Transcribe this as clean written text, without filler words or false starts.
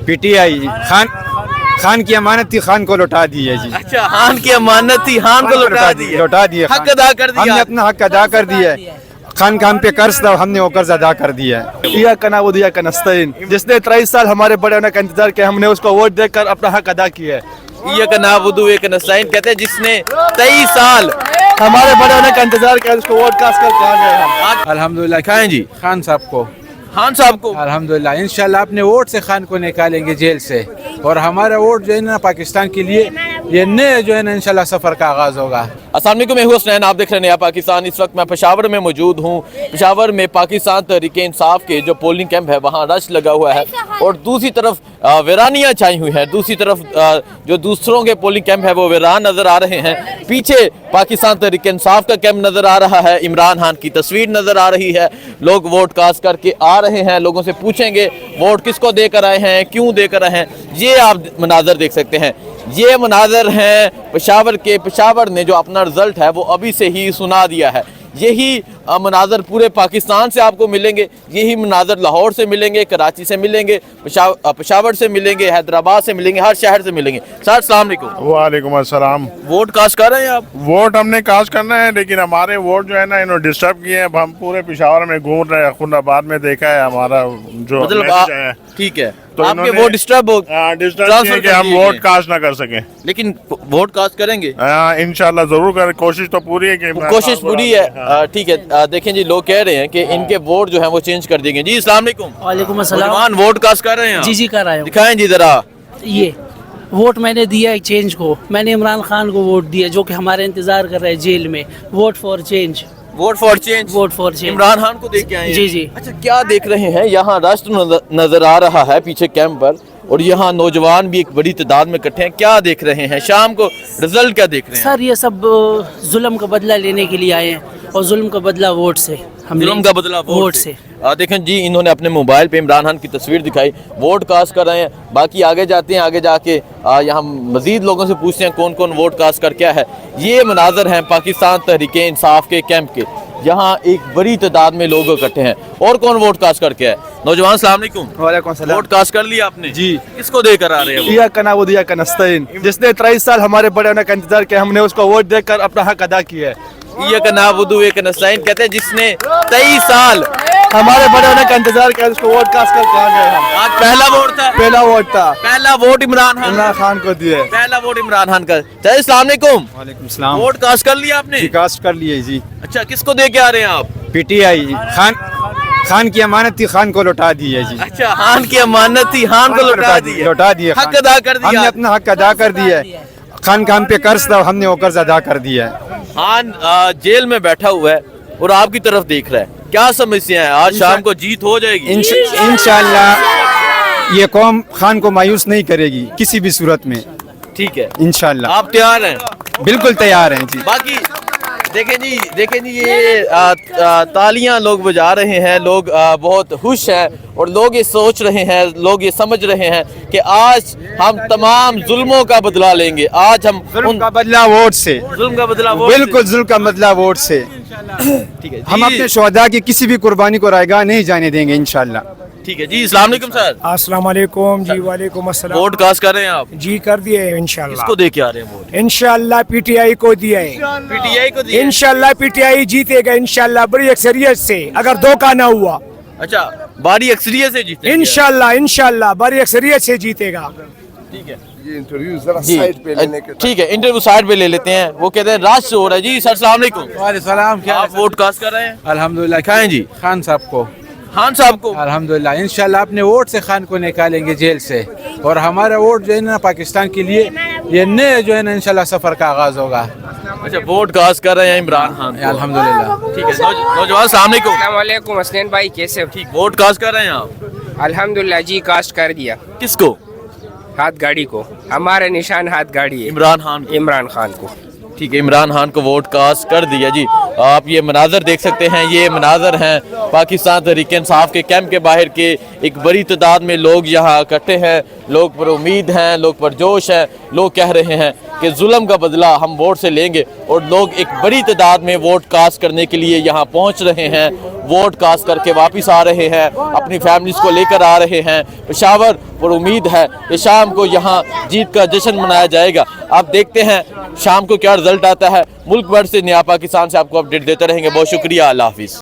PTI Khan की अमानत थी, खान को लौटा दी है जी। अच्छा, खान की अमानत थी, खान को लौटा दी, लौटा दिए, हक अदा कर दिया, हमने अपना हक अदा कर दिया है। खान का हम पे कर्ज था, हमने वो कर्ज अदा कर दिया है। इय्याका नअबुदु व इय्याका नस्तईन, जिसने 23 साल हमारे बड़े होने का इंतजार किया, हमने उसको वोट देकर अपना हक अदा किया है। इय्याका नअबुदु व इय्याका नस्तईन कहते हैं जिसने 23 साल हमारे बड़े होने का इंतजार किया, उसको वोट कास्ट कर कहा गया है। अल्हम्दुलिल्लाह खाएं जी खान साहब को, खान साहब को। अल्हम्दुलिल्लाह इंशाल्लाह अपने वोट से खान को निकालेंगे जेल से, और हमारा वोट जो है ना पाकिस्तान के लिए ये नए जो है ना इंशाल्लाह सफ़र का आगाज़ होगा। अस्सलाम वालेकुम, मैं हूं हसनैन, आप देख रहे हैं नया पाकिस्तान। इस वक्त मैं पेशावर में मौजूद हूं। पेशावर में पाकिस्तान तहरीक इंसाफ के जो पोलिंग कैंप है वहां रश लगा हुआ है, और दूसरी तरफ वीरानियां छाई हुई हैं। दूसरी तरफ जो दूसरों के पोलिंग कैंप है वो वीरान नज़र आ रहे हैं। पीछे पाकिस्तान तहरीक इंसाफ का कैंप नज़र आ रहा है, इमरान खान की तस्वीर नज़र आ रही है। लोग वोट कास्ट करके आ रहे हैं, लोगों से पूछेंगे वोट किसको देकर आए हैं, क्यों देकर आए हैं। ये आप मनाजर देख सकते हैं, ये मनाजर हैं पेशावर के। पेशावर ने जो अपना रिजल्ट है वो अभी से ही सुना दिया है। यही मनाजर पूरे पाकिस्तान से आपको मिलेंगे, यही मनाजर लाहौर से मिलेंगे, कराची से मिलेंगे, पेशावर से मिलेंगे, हैदराबाद से मिलेंगे, हर शहर से मिलेंगे। सर अस्सलाम वालेकुम। वालेकुम अस्सलाम। वोट कास्ट कर रहे हैं आप? वोट हमने कास्ट करना है, लेकिन हमारे वोट जो है ना इन्होंने डिस्टर्ब किए हैं। अब हम पूरे पेशावर में घूम रहे हैं, खुदाबाद में देखा है हमारा जो मतलब है। ठीक है, तो आपके वोट डिस्टर्ब हो, डिस्टर्ब कि हम वोट कास्ट ना कर सकें, लेकिन वोट कास्ट करेंगे इंशाल्लाह जरूर करें। कोशिश तो पूरी है कि कोशिश पूरी है। ठीक है, देखें जी, लोग कह रहे हैं कि इनके वोट जो है वो चेंज कर दिए गए। जी अस्सलाम वालेकुम। वालेकुम अस्सलाम। मुसलमान वोट कास्ट कर रहे हैं? जी जी कर रहे हैं। दिखाएं जी जरा। ये वोट मैंने दिया है चेंज को, मैंने इमरान खान को वोट दिया जो कि हमारे इंतजार कर रहे हैं जेल में। Vote for change, vote for change, vote for change. Imran Khan को देख के आए हैं? जी जी। अच्छा, क्या देख रहे हैं? यहाँ राष्ट्र नजर आ रहा है पीछे कैंप पर, और यहाँ नौजवान भी एक बड़ी तादाद में इकट्ठे हैं। क्या देख रहे हैं? शाम को रिजल्ट क्या देख रहे हैं? सर ये सब जुल्म का बदला लेने के लिए आए हैं, और जुल्म का बदला वोट से। हम जुल्म का बदला वोट से। देखें जी, इन्होंने अपने मोबाइल पे इमरान खान की तस्वीर दिखाई, वोट कास्ट कर रहे हैं। बाकी आगे जाते हैं, आगे जाके यहाँ मजीद लोगों से पूछते हैं कौन कौन वोट कास्ट कर क्या है। ये मनाजर हैं पाकिस्तान तहरीक इंसाफ के कैंप के, यहाँ एक बड़ी तादाद में लोग इकट्ठे हैं। और कौन वोट कास्ट करके है? नौजवान अस्सलाम वालेकुम। वालेकुम सलाम। वोट कास्ट कर लिया आपने? जी। किसको देकर आ रहे हैं? इय्याका नअबुदु व इय्याका नस्तईन, जिसने 23 साल हमारे बड़े होने का इंतजार किया, हमने उसको वोट देकर अपना हक अदा किया है। इय्याका नअबुदु व इय्याका नस्तईन कहते हैं जिसने 23 साल हमारे बड़े होने का इंतजार किया, उसको वोट कास्ट कर कहा गया है। आज पहला वोट था, पहला वोट था, पहला वोट इमरान खान को दिया। पहला वोट इमरान खान का। चलिए अस्सलाम वालेकुम। वालेकुम सलाम। वोट कास्ट कर लिया आपने? जी कास्ट कर लिए जी। अच्छा, किसको दे के आ रहे हैं आप? PTI खान की अमानत थी, खान को लौटा दी है जी। अच्छा, खान की अमानत थी, खान को लौटा दी, लौटा दिए, हक अदा कर दिया, हमने अपना हक अदा कर दिया है। खान का हम पे कर्ज था, हमने वो कर्ज अदा कर दिया है। खान जेल में बैठा हुआ है और आपकी तरफ देख रहा है। क्या समस्या है? आज शाम को जीत हो जाएगी इंशाल्लाह। ये कौम खान को मायूस नहीं करेगी किसी भी सूरत में। ठीक है, इंशाल्लाह आप तैयार हैं? बिल्कुल तैयार हैं जी। बाकी देखें जी, ये तालियां लोग बजा रहे हैं, लोग बहुत खुश हैं, और लोग ये सोच रहे हैं, लोग ये समझ रहे हैं कि आज हम तमाम जुल्मों का बदला लेंगे। आज हम जुल्म का बदला वोट से, जुल्म का बदला वोट बिल्कुल जुल्म का बदला वोट से। ठीक है, हम अपने शुहदा की किसी भी कुर्बानी को रायगाह नहीं जाने देंगे इंशाल्लाह। ठीक है जी। अस्सलाम वालेकुम सर। अस्सलाम वालेकुम जी। वालेकुम अस्सलाम। वोट कास्ट कर रहे हैं आप? जी कर दिए हैं इंशाल्लाह। किसको दे के आ रहे हैं वोट? इंशाल्लाह PTI को दिया है। PTI को दिया? इंशाल्लाह PTI जीतेगा इंशाल्लाह, बड़ी अक्सरियत से, अगर धोखा ना हुआ। अच्छा, बारी अक्सरियत से जीतेगा? इंशाल्लाह इंशाल्लाह बड़ी अक्सरियत से जीतेगा। ठीक है ये इंटरव्यू जरा जी। साइड पे लेने के ठीक है, इंटरव्यू साइड पे ले लेते हैं। वो कहते हैं राज से हो रहा है। जी सर अस्सलाम वालेकुम। वालेकुम सलाम। क्या आप वोट कास्ट कर रहे हैं? अल्हम्दुलिल्लाह खाएं जी खान साहब को, खान साहब को। अल्हम्दुलिल्लाह इंशाल्लाह अपने वोट से खान को निकालेंगे जेल से, और हमारा वोट जो है ना पाकिस्तान के लिए ये नए जो है ना इंशाल्लाह सफ़र का आगाज़ होगा। अच्छा, वोट कास्ट कर रहे हैं इमरान खान को। अल्हम्दुलिल्लाह। ठीक है, नौजवान अस्सलाम वालेकुम। अस्सलामुअलैकुम हसनैन भाई, कैसे हो? ठीक, वोट कास्ट कर रहे हैं आप? अल्हम्दुलिल्लाह जी, कास्ट कर दिया। किसको? हाथ गाड़ी को, हमारे निशान हाथ गाड़ी है, इमरान खान को। इमरान खान को। ठीक है, इमरान खान को वोट कास्ट कर दिया जी। आप ये मनाजर देख सकते हैं, ये मनाजर हैं पाकिस्तान तहरीक इंसाफ के कैंप के बाहर के। एक बड़ी तादाद में लोग यहाँ इकट्ठे हैं, लोग पर उम्मीद हैं, लोग पर जोश हैं। लोग कह रहे हैं کہ ظلم کا بدلہ ہم ووٹ سے لیں گے، اور لوگ ایک بڑی تعداد میں ووٹ کاسٹ کرنے کے لیے یہاں پہنچ رہے ہیں، ووٹ کاسٹ کر کے واپس آ رہے ہیں، اپنی فیملیز کو لے کر آ رہے ہیں پشاور، اور امید ہے کہ شام کو یہاں جیت کا جشن منایا جائے گا۔ آپ دیکھتے ہیں شام کو کیا رزلٹ آتا ہے۔ ملک بھر سے نیا پاکستان سے آپ کو اپڈیٹ دیتے رہیں گے۔ بہت شکریہ، اللہ حافظ۔